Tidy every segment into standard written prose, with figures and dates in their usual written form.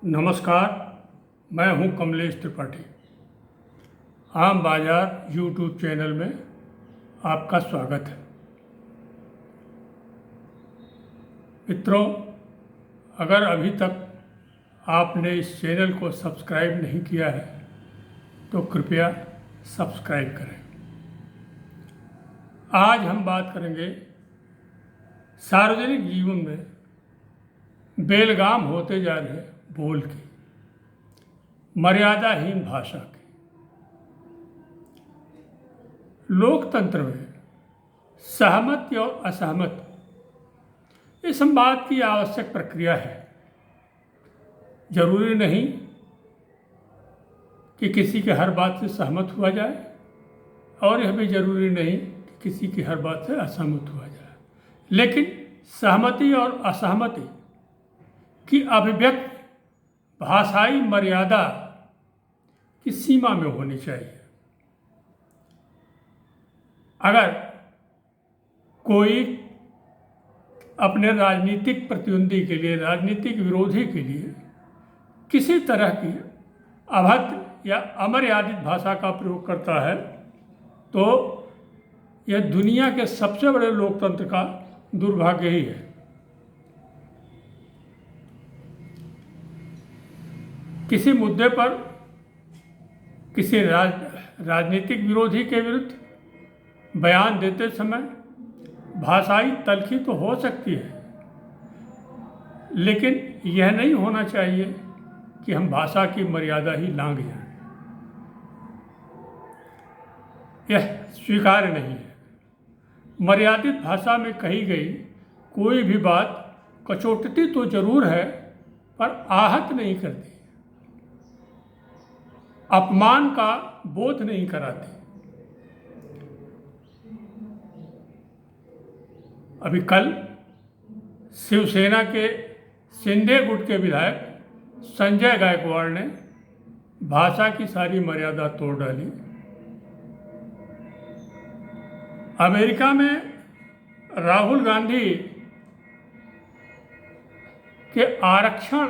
नमस्कार। मैं हूं कमलेश त्रिपाठी। आम बाजार यूट्यूब चैनल में आपका स्वागत है। मित्रों, अगर अभी तक आपने इस चैनल को सब्सक्राइब नहीं किया है तो कृपया सब्सक्राइब करें। आज हम बात करेंगे सार्वजनिक जीवन में बेलगाम होते जा रहे बोल की, मर्यादाहीन भाषा की। लोकतंत्र में सहमति और असहमति इस संवाद की आवश्यक प्रक्रिया है। जरूरी नहीं कि किसी की हर बात से सहमत हुआ जाए और यह भी जरूरी नहीं कि किसी की हर बात से असहमत हुआ जाए, लेकिन सहमति और असहमति की अभिव्यक्ति भाषाई मर्यादा की सीमा में होनी चाहिए। अगर कोई अपने राजनीतिक प्रतिद्वंदी के लिए, राजनीतिक विरोधी के लिए किसी तरह की अभद्र या अमर्यादित भाषा का प्रयोग करता है तो यह दुनिया के सबसे बड़े लोकतंत्र का दुर्भाग्य ही है। किसी मुद्दे पर किसी राजनीतिक विरोधी के विरुद्ध बयान देते समय भाषाई तल्खी तो हो सकती है, लेकिन यह नहीं होना चाहिए कि हम भाषा की मर्यादा ही लांघ जाएं। यह स्वीकार्य नहीं है। मर्यादित भाषा में कही गई कोई भी बात कचोटती तो जरूर है, पर आहत नहीं करती, अपमान का बोध नहीं कराती। अभी कल शिवसेना के सिंधे गुट के विधायक संजय गायकवाड़ ने भाषा की सारी मर्यादा तोड़ डाली। अमेरिका में राहुल गांधी के आरक्षण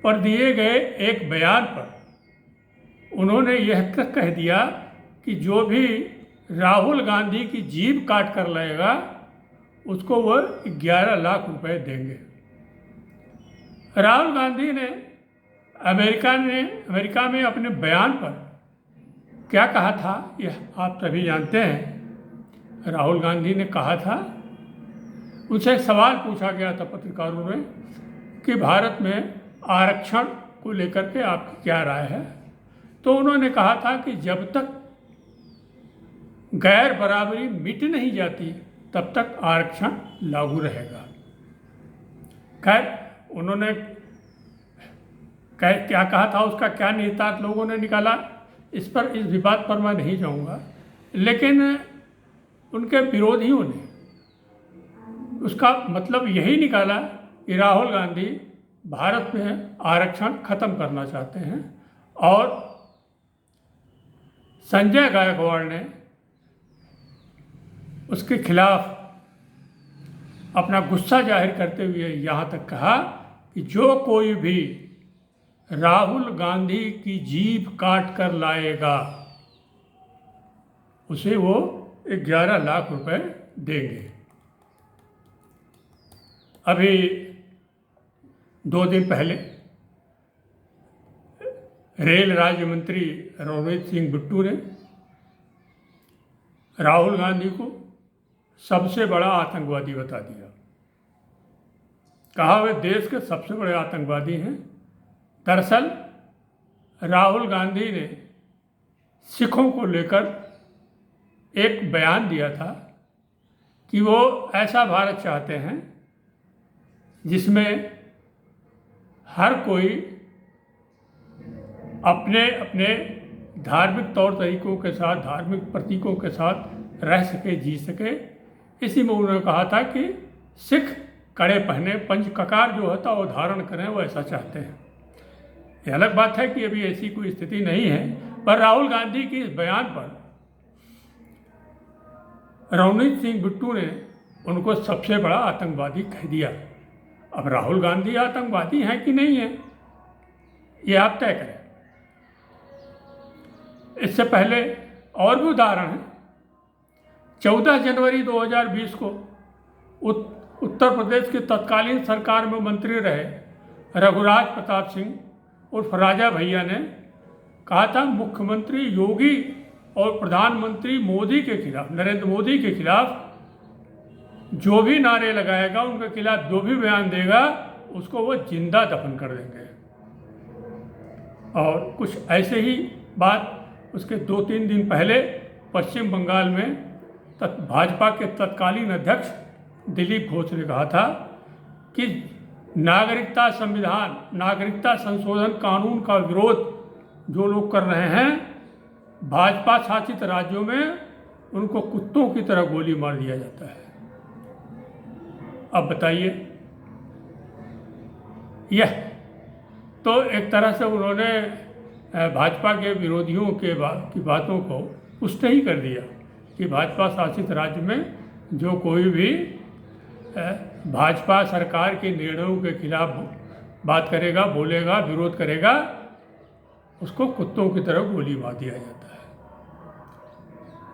पर दिए गए एक बयान पर उन्होंने यह कह दिया कि जो भी राहुल गांधी की जीभ काट कर लाएगा उसको वो 11 लाख रुपए देंगे। राहुल गांधी ने अमेरिका में अपने बयान पर क्या कहा था यह आप सभी जानते हैं। राहुल गांधी ने कहा था, उनसे एक सवाल पूछा गया था पत्रकारों ने कि भारत में आरक्षण को लेकर के आपकी क्या राय है, तो उन्होंने कहा था कि जब तक गैर बराबरी मिट नहीं जाती तब तक आरक्षण लागू रहेगा। खैर, उन्होंने क्या कहा था, उसका क्या निहितार्थ लोगों ने निकाला, इस विवाद पर मैं नहीं जाऊंगा, लेकिन उनके विरोधियों ने उसका मतलब यही निकाला कि राहुल गांधी भारत में आरक्षण खत्म करना चाहते हैं। और संजय गायकवाड़ ने उसके खिलाफ अपना गुस्सा जाहिर करते हुए यहाँ तक कहा कि जो कोई भी राहुल गांधी की जीभ काट कर लाएगा उसे वो 11 लाख रुपए देंगे। अभी 2 दिन पहले रेल राज्य मंत्री रणजीत सिंह बिट्टू ने राहुल गांधी को सबसे बड़ा आतंकवादी बता दिया। कहा वे देश के सबसे बड़े आतंकवादी हैं। दरअसल राहुल गांधी ने सिखों को लेकर एक बयान दिया था कि वो ऐसा भारत चाहते हैं जिसमें हर कोई अपने अपने धार्मिक तौर तरीकों के साथ, धार्मिक प्रतीकों के साथ रह सके, जी सके। इसी में उन्होंने कहा था कि सिख कड़े पहने, पंच ककार जो होता वो धारण करें, वो ऐसा चाहते हैं। ये अलग बात है कि अभी ऐसी कोई स्थिति नहीं है, पर राहुल गांधी की इस बयान पर रणजीत सिंह बिट्टू ने उनको सबसे बड़ा आतंकवादी कह दिया। अब राहुल गांधी आतंकवादी हैं कि नहीं है, ये आप तय करें। इससे पहले और भी उदाहरण है। 14 जनवरी 2020 को उत्तर प्रदेश की तत्कालीन सरकार में मंत्री रहे रघुराज प्रताप सिंह उर्फ राजा भैया ने कहा था, मुख्यमंत्री योगी और प्रधानमंत्री मोदी के खिलाफ, नरेंद्र मोदी के खिलाफ जो भी नारे लगाएगा, उनके खिलाफ जो भी बयान देगा, उसको वो जिंदा दफन कर देंगे। और कुछ ऐसे ही बात उसके 2-3 दिन पहले पश्चिम बंगाल में भाजपा के तत्कालीन अध्यक्ष दिलीप घोष ने कहा था कि नागरिकता संशोधन कानून का विरोध जो लोग कर रहे हैं, भाजपा शासित राज्यों में उनको कुत्तों की तरह गोली मार दिया जाता है। अब बताइए, यह तो एक तरह से उन्होंने भाजपा के विरोधियों की बातों को पुष्ट ही कर दिया कि भाजपा शासित राज्य में जो कोई भी भाजपा सरकार के निर्णयों के खिलाफ बात करेगा, बोलेगा, विरोध करेगा, उसको कुत्तों की तरह गोली मार दिया जाता है।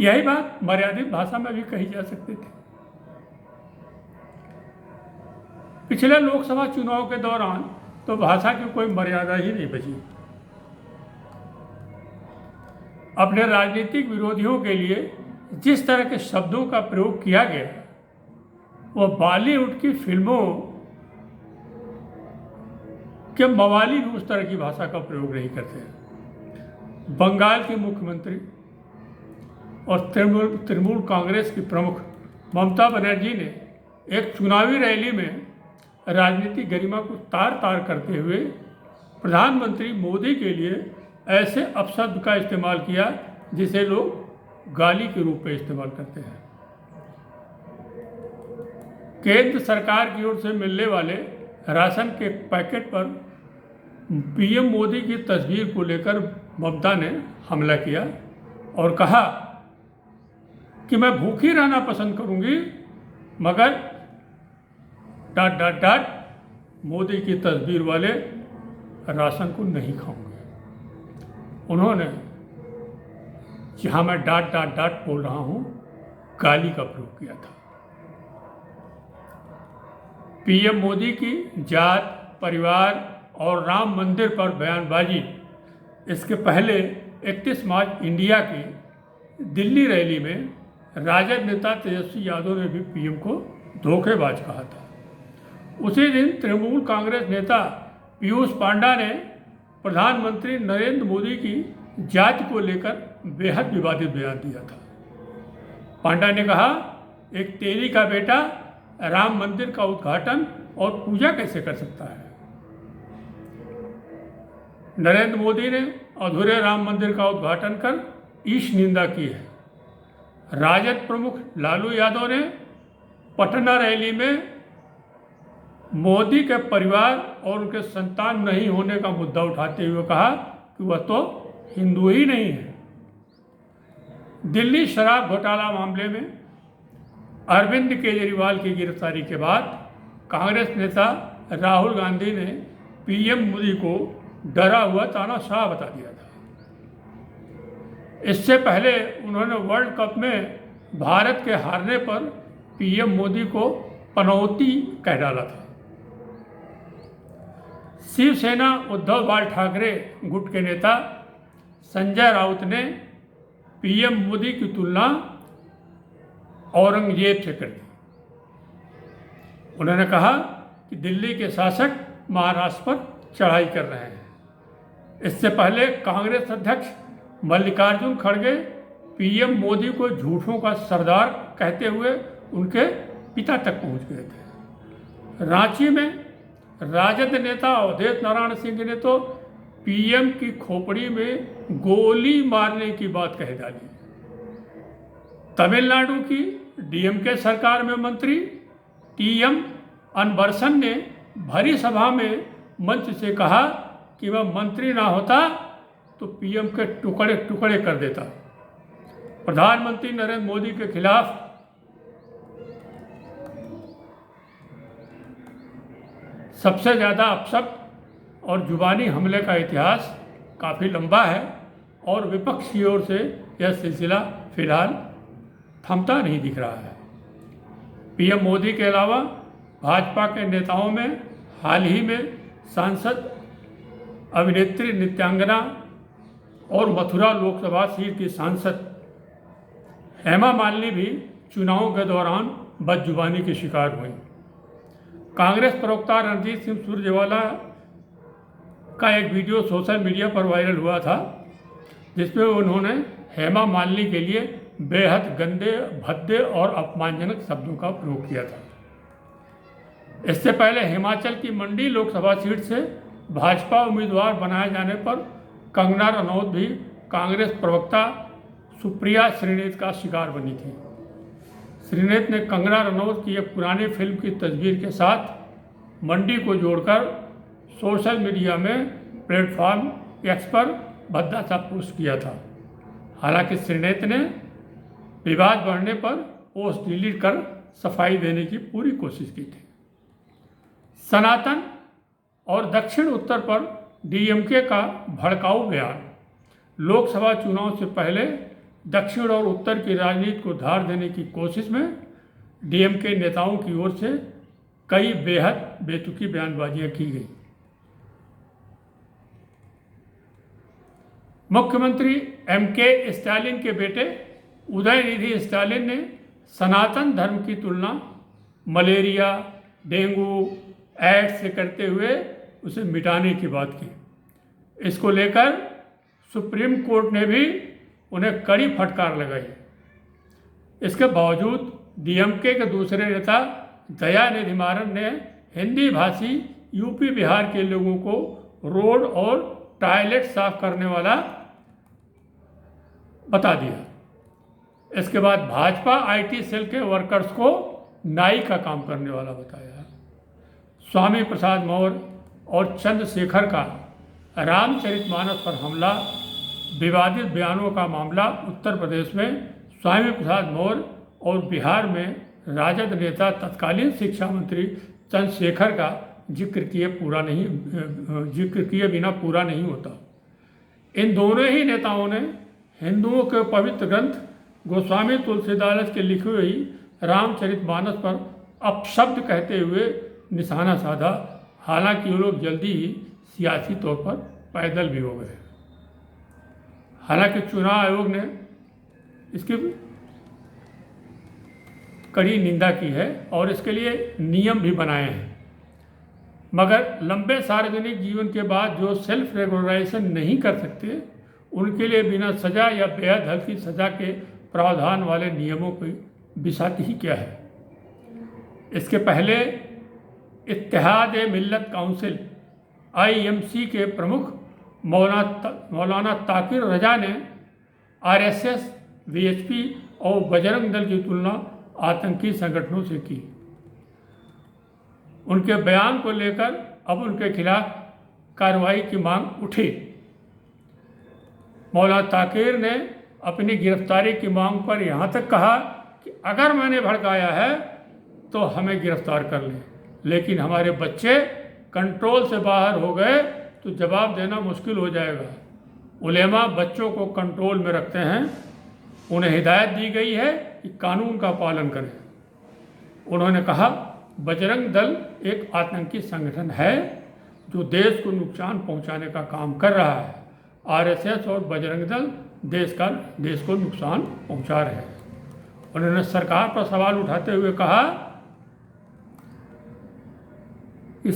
यही बात मर्यादित भाषा में भी कही जा सकती थी। पिछले लोकसभा चुनाव के दौरान तो भाषा की कोई मर्यादा ही नहीं बची। अपने राजनीतिक विरोधियों के लिए जिस तरह के शब्दों का प्रयोग किया गया, वह बॉलीवुड की फिल्मों के मवाली भी उस तरह की भाषा का प्रयोग नहीं करते। बंगाल के मुख्यमंत्री और तृणमूल कांग्रेस की प्रमुख ममता बनर्जी ने एक चुनावी रैली में राजनीतिक गरिमा को तार तार करते हुए प्रधानमंत्री मोदी के लिए ऐसे अपशब्द का इस्तेमाल किया जिसे लोग गाली के रूप में इस्तेमाल करते हैं। केंद्र सरकार की ओर से मिलने वाले राशन के पैकेट पर पीएम मोदी की तस्वीर को लेकर ममता ने हमला किया और कहा कि मैं भूखी रहना पसंद करूंगी, मगर ... मोदी की तस्वीर वाले राशन को नहीं खाऊंगे। उन्होंने जहां मैं ... बोल रहा हूं, गाली का प्रयोग किया था। पीएम मोदी की जात, परिवार और राम मंदिर पर बयानबाजी। इसके पहले 31 मार्च इंडिया की दिल्ली रैली में राजद नेता तेजस्वी यादव ने भी पीएम को धोखेबाज कहा था। उसी दिन तृणमूल कांग्रेस नेता पीयूष पांडा ने प्रधानमंत्री नरेंद्र मोदी की जाति को लेकर बेहद विवादित बयान दिया था। पांडा ने कहा, एक तेली का बेटा राम मंदिर का उद्घाटन और पूजा कैसे कर सकता है? नरेंद्र मोदी ने अधूरे राम मंदिर का उद्घाटन कर ईश निंदा की है। राजद प्रमुख लालू यादव ने पटना रैली में मोदी के परिवार और उनके संतान नहीं होने का मुद्दा उठाते हुए कहा कि वह तो हिंदू ही नहीं है। दिल्ली शराब घोटाला मामले में अरविंद केजरीवाल की गिरफ्तारी के बाद कांग्रेस नेता राहुल गांधी ने पीएम मोदी को डरा हुआ तानाशाह बता दिया था। इससे पहले उन्होंने वर्ल्ड कप में भारत के हारने पर पीएम मोदी को पनौती कह डाला था। शिवसेना उद्धव बाल ठाकरे गुट के नेता संजय राउत ने पीएम मोदी की तुलना औरंगजेब से कर दी। उन्होंने कहा कि दिल्ली के शासक महाराष्ट्र पर चढ़ाई कर रहे हैं। इससे पहले कांग्रेस अध्यक्ष मल्लिकार्जुन खड़गे पीएम मोदी को झूठों का सरदार कहते हुए उनके पिता तक पहुंच गए थे। रांची में राजद नेता अवधेश नारायण सिंह ने तो पीएम की खोपड़ी में गोली मारने की बात कह डाली। तमिलनाडु की डीएमके सरकार में मंत्री टीएम अनबरसन ने भरी सभा में मंच से कहा कि वह मंत्री ना होता तो पीएम के टुकड़े टुकड़े कर देता। प्रधानमंत्री नरेंद्र मोदी के खिलाफ सबसे ज़्यादा अपशब्द और जुबानी हमले का इतिहास काफ़ी लंबा है और विपक्ष की ओर से यह सिलसिला फिलहाल थमता नहीं दिख रहा है। पीएम मोदी के अलावा भाजपा के नेताओं में हाल ही में सांसद, अभिनेत्री नित्यांगना और मथुरा लोकसभा सीट की सांसद हेमा मालिनी भी चुनावों के दौरान बदजुबानी की शिकार हुई। कांग्रेस प्रवक्ता रणदीप सिंह सुरजेवाला का एक वीडियो सोशल मीडिया पर वायरल हुआ था, जिसमें उन्होंने हेमा मालिनी के लिए बेहद गंदे, भद्दे और अपमानजनक शब्दों का प्रयोग किया था। इससे पहले हिमाचल की मंडी लोकसभा सीट से भाजपा उम्मीदवार बनाए जाने पर कंगना रनौत भी कांग्रेस प्रवक्ता सुप्रिया श्रीनेत का शिकार बनी थी। श्रीनेत ने कंगना रनौत की एक पुरानी फिल्म की तस्वीर के साथ मंडी को जोड़कर सोशल मीडिया में प्लेटफॉर्म एक्स पर भद्दा सा पोस्ट किया था। हालांकि श्रीनेत ने विवाद बढ़ने पर पोस्ट डिलीट कर सफाई देने की पूरी कोशिश की थी। सनातन और दक्षिण उत्तर पर डीएमके का भड़काऊ बयान। लोकसभा चुनाव से पहले दक्षिण और उत्तर की राजनीति को धार देने की कोशिश में डीएमके नेताओं की ओर से कई बेहद बेतुकी बयानबाजियां की गई। मुख्यमंत्री एमके स्टालिन के बेटे उदयनिधि स्टालिन ने सनातन धर्म की तुलना मलेरिया, डेंगू, एड्स से करते हुए उसे मिटाने की बात की। इसको लेकर सुप्रीम कोर्ट ने भी उन्हें कड़ी फटकार लगाई। इसके बावजूद डीएमके के दूसरे नेता दयानिधि मारन ने हिंदी भाषी यूपी बिहार के लोगों को रोड और टॉयलेट साफ करने वाला बता दिया। इसके बाद भाजपा आईटी सेल के वर्कर्स को नाई का काम करने वाला बताया। स्वामी प्रसाद मौर्य और चंद्रशेखर का रामचरितमानस पर हमला, विवादित बयानों का मामला उत्तर प्रदेश में स्वामी प्रसाद मौर्य और बिहार में राजद नेता तत्कालीन शिक्षा मंत्री चंद्रशेखर का जिक्र किए बिना पूरा नहीं होता। इन दोनों ही नेताओं ने हिंदुओं के पवित्र ग्रंथ गोस्वामी तुलसीदास के लिखी हुई रामचरितमानस पर अपशब्द कहते हुए निशाना साधा। हालांकि वो लोग जल्दी ही सियासी तौर पर पैदल भी हो गए। हालांकि चुनाव आयोग ने इसकी कड़ी निंदा की है और इसके लिए नियम भी बनाए हैं, मगर लंबे सार्वजनिक जीवन के बाद जो सेल्फ रेगुलराइजेशन नहीं कर सकते उनके लिए बिना सजा या बेहद हल्की सजा के प्रावधान वाले नियमों की बिसाती ही क्या है। इसके पहले इत्तेहाद-ए-मिल्लत काउंसिल IMC के प्रमुख मौलाना ताकिर रजा ने RSS, VHP और बजरंग दल की तुलना आतंकी संगठनों से की। उनके बयान को लेकर अब उनके खिलाफ कार्रवाई की मांग उठी। मौलाना ताकिर ने अपनी गिरफ्तारी की मांग पर यहाँ तक कहा कि अगर मैंने भड़काया है तो हमें गिरफ्तार कर लें, लेकिन हमारे बच्चे कंट्रोल से बाहर हो गए तो जवाब देना मुश्किल हो जाएगा। उलेमा बच्चों को कंट्रोल में रखते हैं, उन्हें हिदायत दी गई है कि कानून का पालन करें। उन्होंने कहा बजरंग दल एक आतंकी संगठन है जो देश को नुकसान पहुंचाने का काम कर रहा है। RSS और बजरंग दल देश को नुकसान पहुंचा रहे हैं। उन्होंने सरकार पर सवाल उठाते हुए कहा कि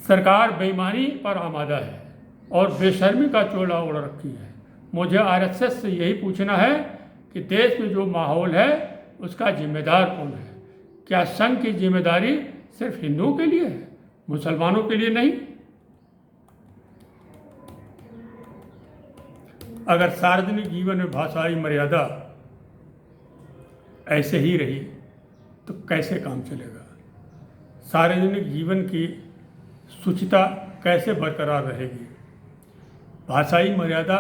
सरकार बेईमानी पर आमादा है और बेशर्मी का चोला ओढ़ रखी है। मुझे RSS से यही पूछना है कि देश में जो माहौल है उसका जिम्मेदार कौन है? क्या संघ की जिम्मेदारी सिर्फ हिंदुओं के लिए है, मुसलमानों के लिए नहीं? अगर सार्वजनिक जीवन में भाषाई मर्यादा ऐसे ही रही तो कैसे काम चलेगा? सार्वजनिक जीवन की शुचिता कैसे बरकरार रहेगी? भाषाई मर्यादा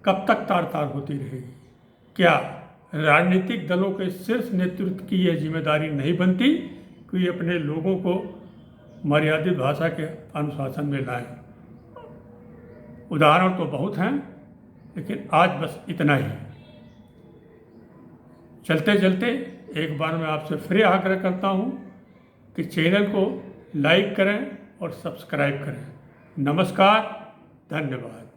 कब तक तार तार होती रहेगी? क्या राजनीतिक दलों के शीर्ष नेतृत्व की यह जिम्मेदारी नहीं बनती कि अपने लोगों को मर्यादित भाषा के अनुशासन में लाएं। उदाहरण तो बहुत हैं, लेकिन आज बस इतना ही। चलते चलते एक बार मैं आपसे फिर आग्रह करता हूँ कि चैनल को लाइक करें और सब्सक्राइब करें। नमस्कार, धन्यवाद।